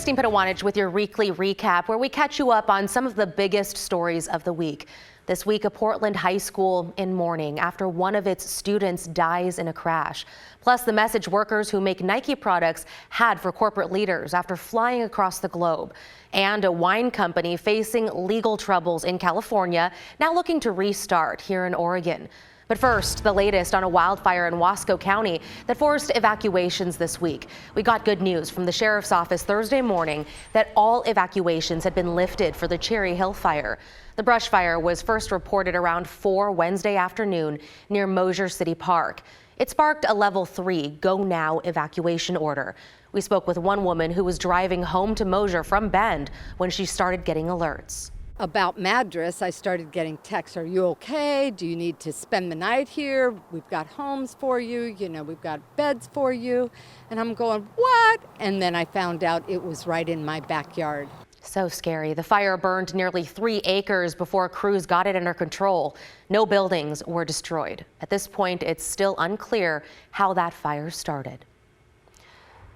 Christine Pitawanich with your weekly recap, where we catch you up on some of the biggest stories of the week. This week, a Portland high school in mourning after one of its students dies in a crash. Plus, the message workers who make Nike products had for corporate leaders after flying across the globe. And a wine company facing legal troubles in California, now looking to restart here in Oregon. But first, the latest on a wildfire in Wasco County that forced evacuations this week. We got good news from the sheriff's office Thursday morning that all evacuations had been lifted for the Cherry Hill fire. The brush fire was first reported around 4 Wednesday afternoon near Mosier City Park. It sparked a level 3 go now evacuation order. We spoke with one woman who was driving home to Mosier from Bend when she started getting alerts. About Madras, I started getting texts. Are you okay? Do you need to spend the night here? We've got homes for you. We've got beds for you. And I'm going, what? And then I found out it was right in my backyard. So scary. The fire burned nearly 3 acres before crews got it under control. No buildings were destroyed. At this point, it's still unclear how that fire started.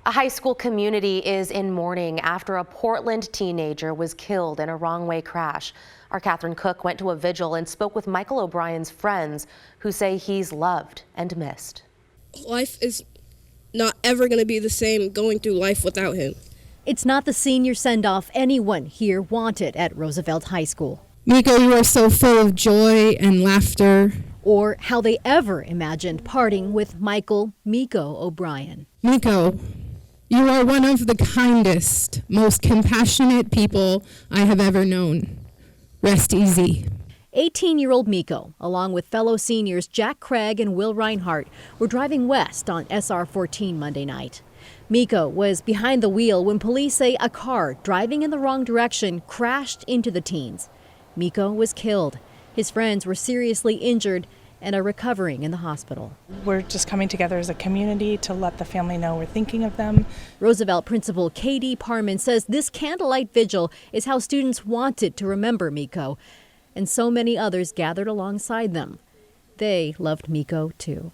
A high school community is in mourning after a Portland teenager was killed in a wrong-way crash. Our Catherine Cook went to a vigil and spoke with Michael O'Brien's friends who say he's loved and missed. Life is not ever going to be the same going through life without him. It's not the senior send-off anyone here wanted at Roosevelt High School. Miko, you are so full of joy and laughter. Or how they ever imagined parting with Michael Miko O'Brien. Miko, you are one of the kindest, most compassionate people I have ever known. Rest easy. 18-year-old Miko, along with fellow seniors Jack Craig and Will Reinhart, were driving west on SR 14 Monday night. Miko was behind the wheel when police say a car driving in the wrong direction crashed into the teens. Miko was killed. His friends were seriously injured and are recovering in the hospital. We're just coming together as a community to let the family know we're thinking of them. Roosevelt Principal K.D. Parman says this candlelight vigil is how students wanted to remember Miko, and so many others gathered alongside them. They loved Miko too.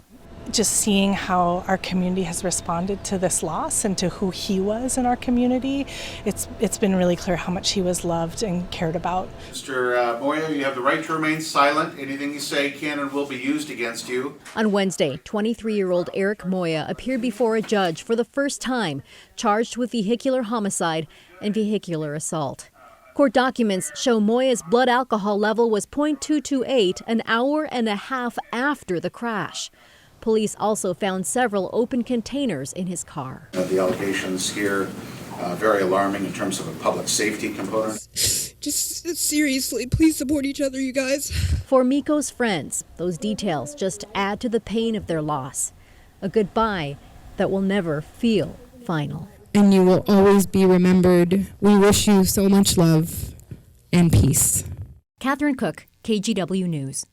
Just seeing how our community has responded to this loss and to who he was in our community, it's been really clear how much he was loved and cared about. Mr. Moya, you have the right to remain silent. Anything you say can and will be used against you. On Wednesday, 23-year-old Eric Moya appeared before a judge for the first time, charged with vehicular homicide and vehicular assault. Court documents show Moya's blood alcohol level was .228 an hour and a half after the crash. Police also found several open containers in his car. The allegations here very alarming in terms of a public safety component. Just seriously, please support each other, you guys. For Miko's friends, those details just add to the pain of their loss. A goodbye that will never feel final. And you will always be remembered. We wish you so much love and peace. Catherine Cook, KGW News.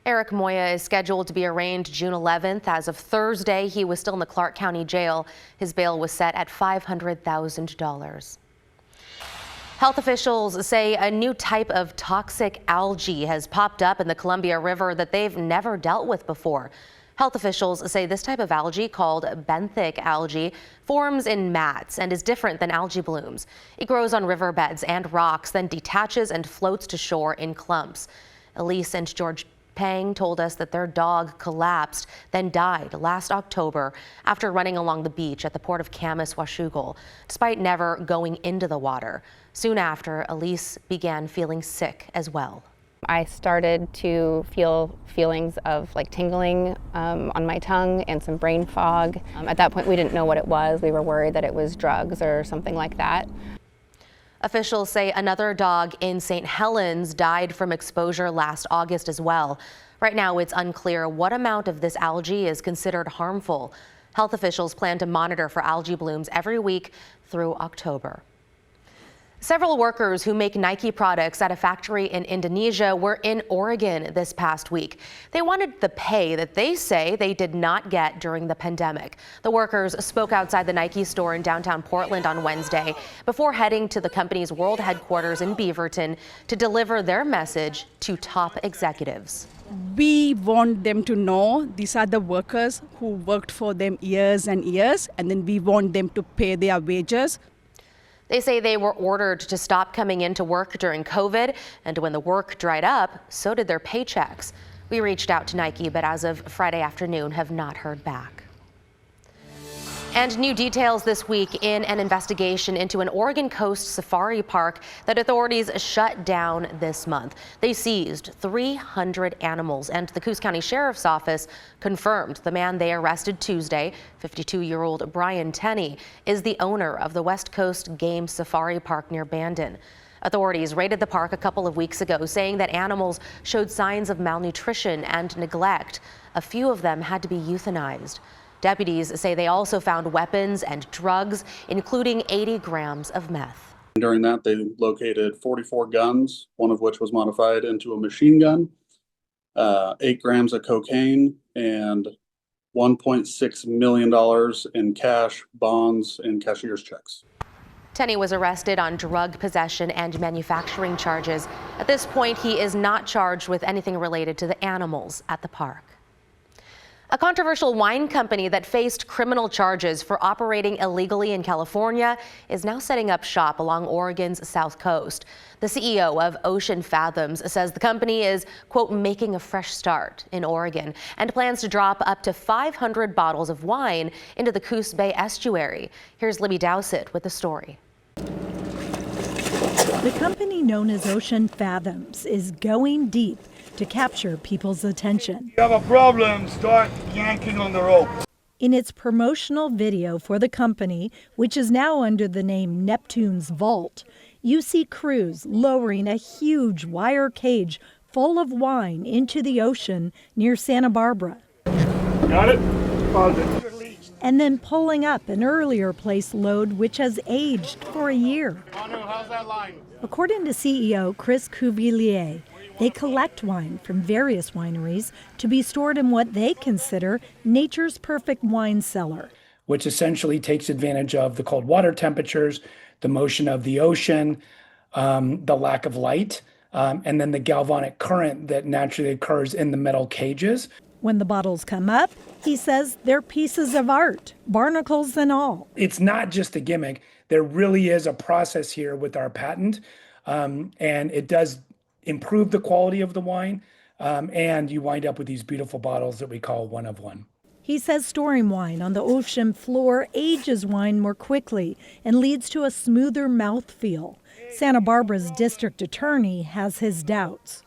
Eric Moya is scheduled to be arraigned June 11th. As of Thursday, he was still in the Clark County Jail. His bail was set at $500,000. Health officials say a new type of toxic algae has popped up in the Columbia River that they've never dealt with before. Health officials say this type of algae, called benthic algae, forms in mats and is different than algae blooms. It grows on riverbeds and rocks, then detaches and floats to shore in clumps. Elise and George Pang told us that their dog collapsed, then died last October after running along the beach at the port of Camas, Washougal, despite never going into the water. Soon after, Elise began feeling sick as well. I started to feel feelings of tingling on my tongue and some brain fog. At that point, we didn't know what it was. We were worried that it was drugs or something like that. Officials say another dog in St. Helens died from exposure last August as well. Right now, it's unclear what amount of this algae is considered harmful. Health officials plan to monitor for algae blooms every week through October. Several workers who make Nike products at a factory in Indonesia were in Oregon this past week. They wanted the pay that they say they did not get during the pandemic. The workers spoke outside the Nike store in downtown Portland on Wednesday before heading to the company's world headquarters in Beaverton to deliver their message to top executives. We want them to know these are the workers who worked for them years and years, and then we want them to pay their wages. They say they were ordered to stop coming into work during COVID, and when the work dried up, so did their paychecks. We reached out to Nike, but as of Friday afternoon, have not heard back. And new details this week in an investigation into an Oregon coast safari park that authorities shut down this month. They seized 300 animals, and the Coos County Sheriff's Office confirmed the man they arrested Tuesday, 52-year-old Brian Tenney, is the owner of the West Coast Game Safari Park near Bandon. Authorities raided the park a couple of weeks ago, saying that animals showed signs of malnutrition and neglect. A few of them had to be euthanized. Deputies say they also found weapons and drugs, including 80 grams of meth. During that, they located 44 guns, one of which was modified into a machine gun, 8 grams of cocaine, and $1.6 million in cash, bonds, and cashier's checks. Tenney was arrested on drug possession and manufacturing charges. At this point, he is not charged with anything related to the animals at the park. A controversial wine company that faced criminal charges for operating illegally in California is now setting up shop along Oregon's south coast. The CEO of Ocean Fathoms says the company is, quote, making a fresh start in Oregon and plans to drop up to 500 bottles of wine into the Coos Bay estuary. Here's Libby Dowsett with the story. The company known as Ocean Fathoms is going deep to capture people's attention. You have a problem, start yanking on the rope. In its promotional video for the company, which is now under the name Neptune's Vault, you see crews lowering a huge wire cage full of wine into the ocean near Santa Barbara. Got it? Pause it. And then pulling up an earlier placed load which has aged for a year. How's that line? According to CEO Chris Cuvillier, they collect wine from various wineries to be stored in what they consider nature's perfect wine cellar, which essentially takes advantage of the cold water temperatures, the motion of the ocean, the lack of light, and then the galvanic current that naturally occurs in the metal cages. When the bottles come up, he says they're pieces of art, barnacles and all. It's not just a gimmick. There really is a process here with our patent, and it does improve the quality of the wine, and you wind up with these beautiful bottles that we call one of one. He says storing wine on the ocean floor ages wine more quickly and leads to a smoother mouthfeel. Santa Barbara's district attorney has his doubts.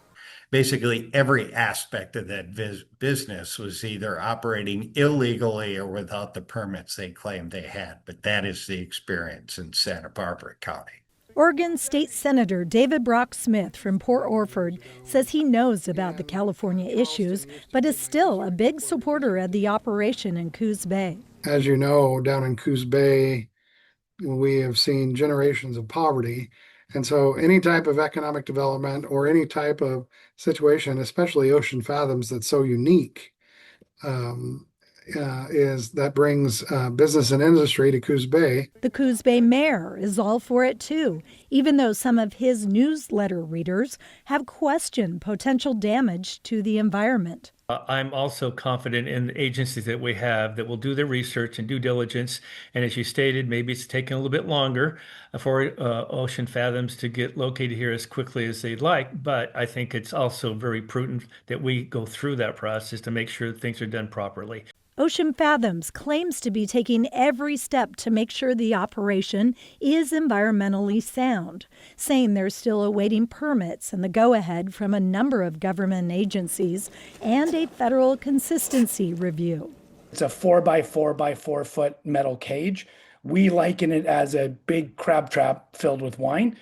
Basically, every aspect of that business was either operating illegally or without the permits they claimed they had. But that is the experience in Santa Barbara County. Oregon State Senator David Brock Smith from Port Orford says he knows about the California issues, but is still a big supporter of the operation in Coos Bay. As you know, down in Coos Bay, we have seen generations of poverty. And so any type of economic development or any type of situation, especially Ocean Fathoms, that's so unique, is that brings business and industry to Coos Bay. The Coos Bay mayor is all for it too, even though some of his newsletter readers have questioned potential damage to the environment. I'm also confident in the agencies that we have that will do their research and due diligence. And as you stated, maybe it's taking a little bit longer for Ocean Fathoms to get located here as quickly as they'd like. But I think it's also very prudent that we go through that process to make sure things are done properly. Ocean Fathoms claims to be taking every step to make sure the operation is environmentally sound, saying they're still awaiting permits and the go-ahead from a number of government agencies and a federal consistency review. It's a 4x4 by 4 foot metal cage. We liken it as a big crab trap filled with wine,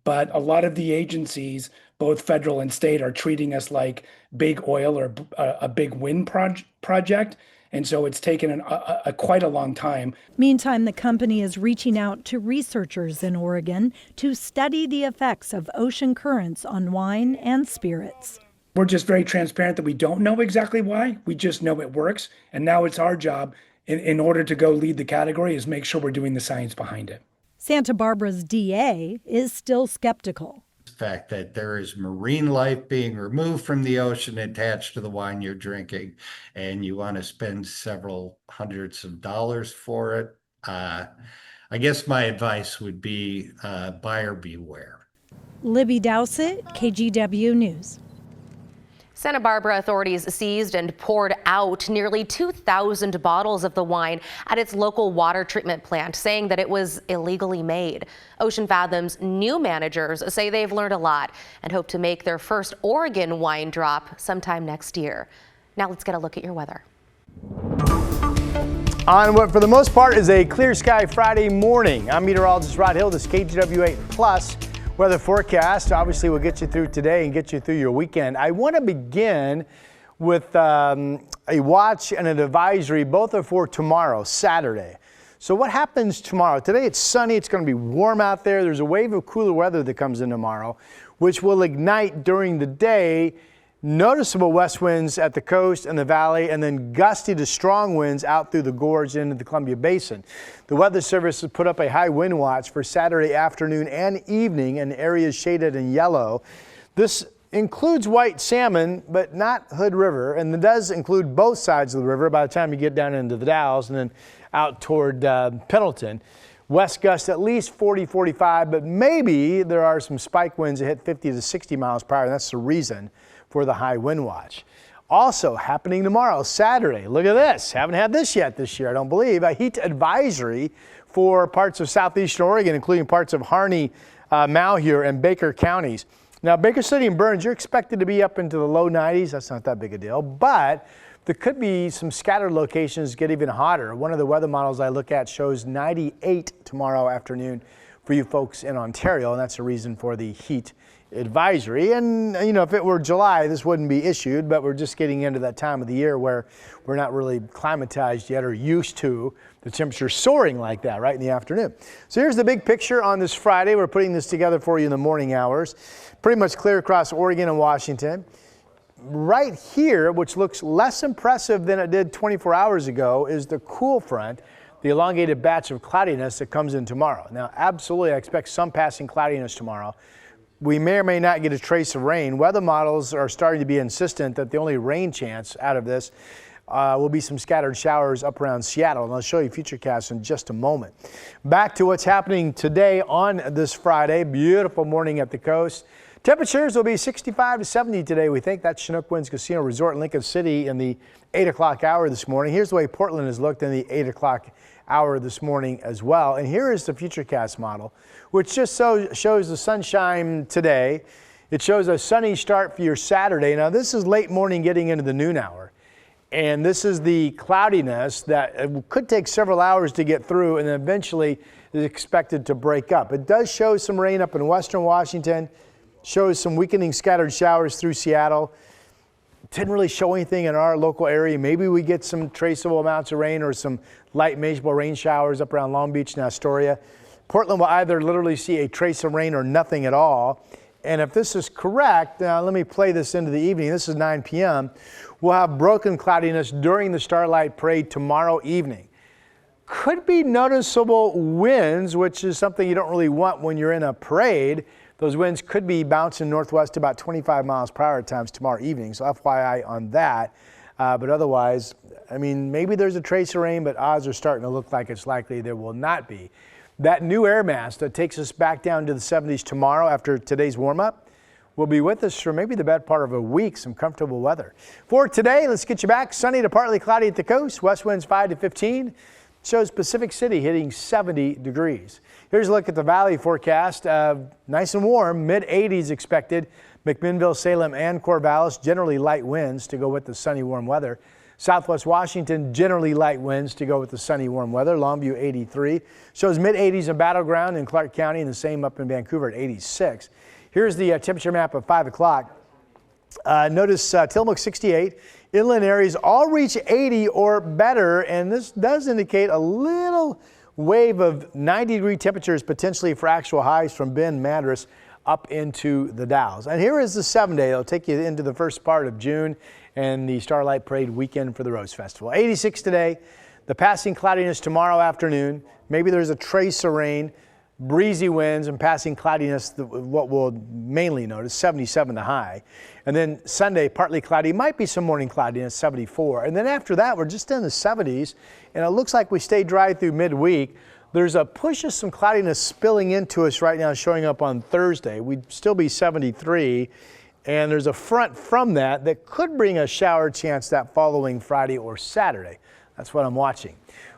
but a lot of the agencies, both federal and state, are treating us like big oil or a big wind project. And so it's taken quite a long time. Meantime, the company is reaching out to researchers in Oregon to study the effects of ocean currents on wine and spirits. We're just very transparent that we don't know exactly why. We just know it works. And now it's our job, in order to go lead the category, is make sure we're doing the science behind it. Santa Barbara's DA is still skeptical. The fact that there is marine life being removed from the ocean attached to the wine you're drinking, and you want to spend several hundreds of dollars for it. I guess my advice would be buyer beware. Libby Dowsett, KGW News. Santa Barbara authorities seized and poured out nearly 2,000 bottles of the wine at its local water treatment plant, saying that it was illegally made. Ocean Fathoms' new managers say they've learned a lot and hope to make their first Oregon wine drop sometime next year. Now let's get a look at your weather. On what for the most part is a clear sky Friday morning. I'm meteorologist Rod Hill. This KGW 8 Plus weather forecast obviously will get you through today and get you through your weekend. I want to begin with a watch and an advisory. Both are for tomorrow, Saturday. So what happens tomorrow? Today it's sunny. It's going to be warm out there. There's a wave of cooler weather that comes in tomorrow, which will ignite during the day. Noticeable west winds at the coast and the valley, and then gusty to strong winds out through the gorge into the Columbia Basin. The Weather Service has put up a high wind watch for Saturday afternoon and evening in areas shaded in yellow. This includes white salmon, but not Hood River, and it does include both sides of the river by the time you get down into the Dalles and then out toward Pendleton. West gusts at least 40, 45, but maybe there are some spike winds that hit 50 to 60 miles per hour, and that's the reason for the high wind watch. Also happening tomorrow, Saturday. Look at this. Haven't had this yet this year, I don't believe. A heat advisory for parts of southeastern Oregon, including parts of Harney, Malheur, and Baker counties. Now, Baker City and Burns, you're expected to be up into the low 90s. That's not that big a deal, but there could be some scattered locations get even hotter. One of the weather models I look at shows 98 tomorrow afternoon for you folks in Ontario, and that's the reason for the heat advisory. And you know, if it were July, this wouldn't be issued, but we're just getting into that time of the year where we're not really climatized yet or used to the temperature soaring like that right in the afternoon. So here's the big picture on this Friday. We're putting this together for you in the morning hours. Pretty much clear across Oregon and Washington. Right here, which looks less impressive than it did 24 hours ago, is the cool front, the elongated batch of cloudiness that comes in tomorrow. Now, absolutely, I expect some passing cloudiness tomorrow. We may or may not get a trace of rain. Weather models are starting to be insistent that the only rain chance out of this will be some scattered showers up around Seattle, and I'll show you futurecasts in just a moment. Back to what's happening today on this Friday. Beautiful morning at the coast. Temperatures will be 65 to 70 today, we think. That's Chinook Winds Casino Resort in Lincoln City in the 8 o'clock hour this morning. Here's the way Portland has looked in the 8 o'clock hour this morning as well. And here is the Futurecast model, which just shows the sunshine today. It shows a sunny start for your Saturday. Now, this is late morning getting into the noon hour. And this is the cloudiness that could take several hours to get through and then eventually is expected to break up. It does show some rain up in western Washington, shows some weakening scattered showers through Seattle. Didn't really show anything in our local area. Maybe we get some traceable amounts of rain or some light measurable rain showers up around Long Beach and Astoria. Portland will either literally see a trace of rain or nothing at all. And if this is correct, now let me play this into the evening. This is 9 p.m. We'll have broken cloudiness during the Starlight Parade tomorrow evening. Could be noticeable winds, which is something you don't really want when you're in a parade. Those winds could be bouncing northwest to about 25 miles per hour at times tomorrow evening, so FYI on that. But otherwise, I mean, maybe there's a trace of rain, but odds are starting to look like it's likely there will not be. That new air mass that takes us back down to the 70s tomorrow after today's warm-up will be with us for maybe the best part of a week, some comfortable weather. For today, let's get you back. Sunny to partly cloudy at the coast, west winds 5 to 15. Shows Pacific City hitting 70 degrees. Here's a look at the valley forecast. Nice and warm, mid-80s expected. McMinnville, Salem, and Corvallis, generally light winds to go with the sunny, warm weather. Southwest Washington, generally light winds to go with the sunny, warm weather. Longview, 83. Shows mid-80s in Battleground in Clark County, and the same up in Vancouver at 86. Here's the temperature map at 5 o'clock. Notice Tillamook, 68. Inland areas all reach 80 or better, and this does indicate a little wave of 90-degree temperatures potentially for actual highs from Bend, Madras up into the Dalles. And here is the 7-day. It'll take you into the first part of June and the Starlight Parade weekend for the Rose Festival. 86 today, the passing cloudiness tomorrow afternoon. Maybe there's a trace of rain, breezy winds and passing cloudiness, what we'll mainly notice, 77 the high. And then Sunday, partly cloudy, might be some morning cloudiness, 74. And then after that, we're just in the 70s, and it looks like we stay dry through midweek. There's a push of some cloudiness spilling into us right now, showing up on Thursday. We'd still be 73, and there's a front from that could bring a shower chance that following Friday or Saturday. That's what I'm watching.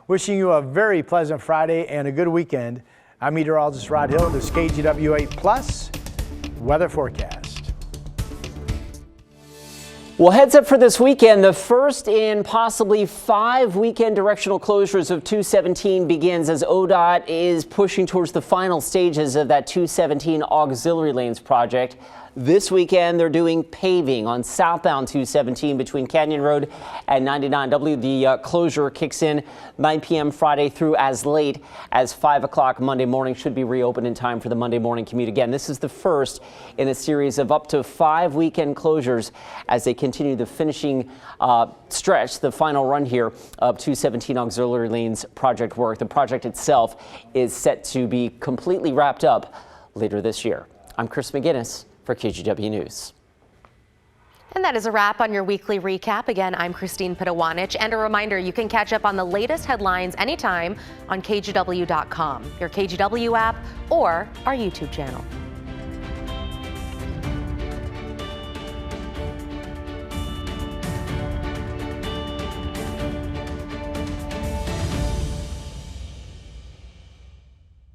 Wishing you a very pleasant Friday and a good weekend. I'm meteorologist Rod Hill. This is KGW 8+ weather forecast. Well, heads up for this weekend. The first in possibly 5 weekend directional closures of 217 begins as ODOT is pushing towards the final stages of that 217 auxiliary lanes project. This weekend, they're doing paving on southbound 217 between Canyon Road and 99W. The closure kicks in 9 p.m. Friday through as late as 5 o'clock Monday morning. Should be reopened in time for the Monday morning commute. Again, this is the first in a series of up to 5 weekend closures as they continue the finishing stretch, the final run here of 217 auxiliary lanes project work. The project itself is set to be completely wrapped up later this year. I'm Chris McGinnis for KGW News. And that is a wrap on your weekly recap. Again, I'm Christine Pitawanich, and a reminder, you can catch up on the latest headlines anytime on KGW.com, your KGW app, or our YouTube channel.